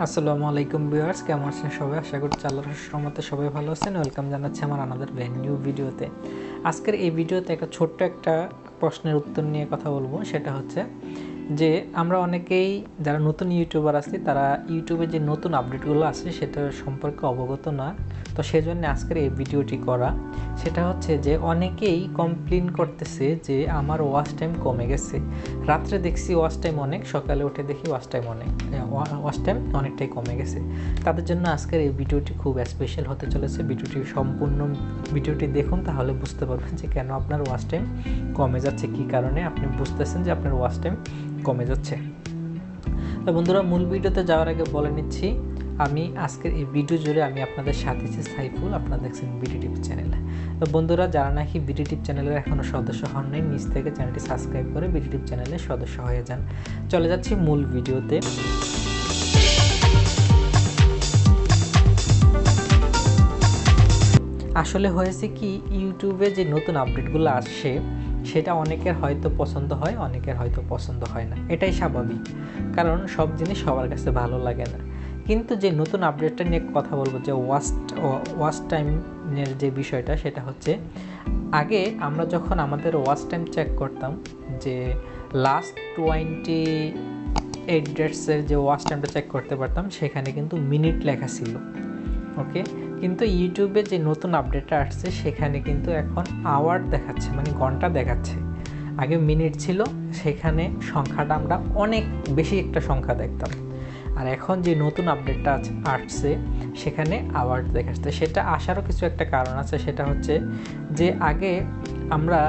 আসসালামু-আলাইকুম viewers, কেমন আছেন সবাই? আশা করছি আল্লাহর রহমতে সবাই ভালো আছেন। ওয়েলকাম জানাচ্ছি আমার আনাদার ব্র্যান্ড নিউ ভিডিওতে। আজকের এই ভিডিওতে ছোট্ট একটা প্রশ্নের উত্তর নিয়ে কথা বলবো। সেটা হচ্ছে যে আমরা অনেকেই যারা নতুন ইউটিউবার আছি তারা ইউটিউবে যে নতুন আপডেটগুলো আছে সেটা সম্পর্কে অবগত না। তো সেজন্য আজকের এই ভিডিওটি করা। সেটা হচ্ছে যে অনেকেই কমপ্লেন করতেছে যে আমার ওয়াচ টাইম কমে গেছে। রাত্রে দেখছি ওয়াচ টাইম অনেক, সকালে উঠে দেখি ওয়াচ টাইম অনেকটাই কমে গেছে। তাদের জন্য আজকের এই ভিডিওটি খুব স্পেশাল হতে চলেছে। সম্পূর্ণ ভিডিওটি দেখুন, তাহলে বুঝতে পারবেন যে কেন আপনার ওয়াচ টাইম কমে যাচ্ছে, কী কারণে আপনি বুঝতেছেন যে আপনার ওয়াচ টাইম কমে যাচ্ছে। তো বন্ধুরা, মূল ভিডিওতে যাওয়ার আগে বলে নিচ্ছি, আমি আজকের এই ভিডিও জুড়ে আমি আপনাদের সাথে আছি সাইফুল। আপনারা দেখছেন বিডিটিপ চ্যানেলে। তো বন্ধুরা, যারা নাকি বিডিটিপ চ্যানেলের এখনও সদস্য হন নাই, নিচ থেকে চ্যানেলটি সাবস্ক্রাইব করে বিডিটিপ চ্যানেলের সদস্য হয়ে যান। চলে যাচ্ছি মূল ভিডিওতে। আসলে হয়েছে কি, ইউটিউবে যে নতুন আপডেটগুলো আসছে সেটা অনেকের হয়তো পছন্দ হয়, অনেকের হয়তো পছন্দ হয় না। এটাই স্বাভাবিক, কারণ সব জিনিস সবার কাছে ভালো লাগে না। কিন্তু যে নতুন আপডেটটা নিয়ে কথা বলবো, যে ওয়াচ টাইমের যে বিষয়টা, সেটা হচ্ছে আগে আমরা যখন আমাদের ওয়াচ টাইম চেক করতাম, যে লাস্ট 28 ডেটসের যে ওয়াচ টাইমটা চেক করতে পারতাম, সেখানে কিন্তু মিনিট লেখা ছিল। ওকে, কিন্তু ইউটিউবে যে নতুন আপডেটটা আসছে সেখানে কিন্তু এখন আওয়ার দেখাচ্ছে, মানে ঘন্টা দেখাচ্ছে। আগে মিনিট ছিল, সেখানে সংখ্যাটা আমরা অনেক বেশি একটা সংখ্যা দেখতাম। আর এখন যে নতুন আপডেটটা আসছে সেখানে আওয়ার দেখাচ্ছে। সেটা আসারও কিছু একটা কারণ আছে। সেটা হচ্ছে যে আগে আমরা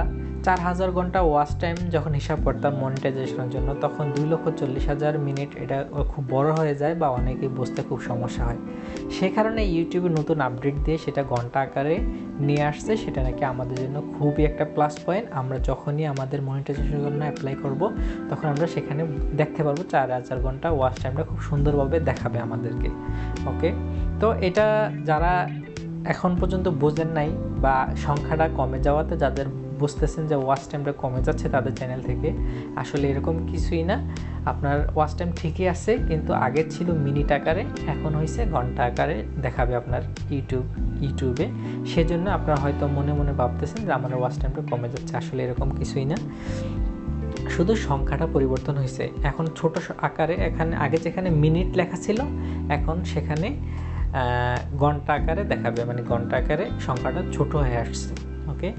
4000 ঘন্টা ওয়াচ টাইম যখন হিসাব করতাম মনিটাইজেশনের জন্য, তখন 2,40,000 মিনিট এটা খুব বড় হয়ে যায় বা অনেকেই বুঝতে খুব সমস্যা হয়। সে কারণে ইউটিউবে নতুন আপডেট দিয়ে সেটা ঘন্টা আকারে নিয়ে আসছে। সেটা নাকি আমাদের জন্য খুবই একটা প্লাস পয়েন্ট। আমরা যখনই আমাদের মনিটাইজেশনের জন্য অ্যাপ্লাই করব, তখন আমরা সেখানে দেখতে পারবো 4000 ঘন্টা ওয়াচ টাইমটা খুব সুন্দরভাবে দেখাবে আমাদেরকে। ওকে, তো এটা যারা এখন পর্যন্ত বোঝেন নাই বা সংখ্যাটা কমে যাওয়াতে যাদের বুঝতেছেন যে ওয়াচ টাইমটা কমে যাচ্ছে তাদের চ্যানেল থেকে, আসলে এরকম কিছুই না। আপনার ওয়াচ টাইম ঠিকই আছে, কিন্তু আগে ছিল মিনিট আকারে, এখন হয়েছে ঘন্টা আকারে দেখাবে আপনার ইউটিউবে। সেজন্য আপনারা হয়তো মনে মনে ভাবতেছেন যে আমার ওয়াচ টাইমটা কমে যাচ্ছে। আসলে এরকম কিছুই না, শুধু সংখ্যাটা পরিবর্তন হয়েছে। এখন ছোট আকারে, এখানে আগে যেখানে মিনিট লেখা ছিল, এখন সেখানে ঘন্টা আকারে দেখাবে, মানে ঘন্টা আকারে সংখ্যাটা ছোট হয়ে আসছে। ওকে,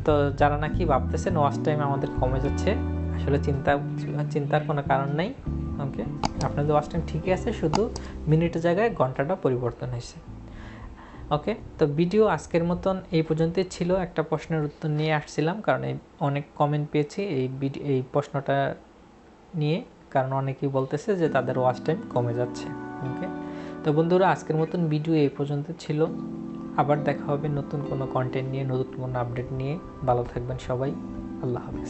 তো যারা নাকি ভাবতেছেন ওয়াচ টাইম আমাদের কমে যাচ্ছে, আসলে চিন্তার কোনো কারণ নাই। ওকে, আপনাদের ওয়াচ টাইম ঠিকই আছে, শুধু মিনিটের জায়গায় ঘন্টাটা পরিবর্তন হয়েছে। ওকে, তো ভিডিও আজকের মতন এই পর্যন্তই ছিল। একটা প্রশ্নের উত্তর নিয়ে আসছিলাম, কারণ অনেক কমেন্ট পেয়েছি এই প্রশ্নটা নিয়ে, কারণ অনেকেই বলতেছে যে তাদের ওয়াচ টাইম কমে যাচ্ছে। ওকে, তো বন্ধুরা, আজকের মতন ভিডিও এই পর্যন্ত ছিল। আবার দেখা হবে নতুন কোনো কন্টেন্ট নিয়ে, নতুন কোনো আপডেট নিয়ে। ভালো থাকবেন সবাই। আল্লাহ হাফেজ।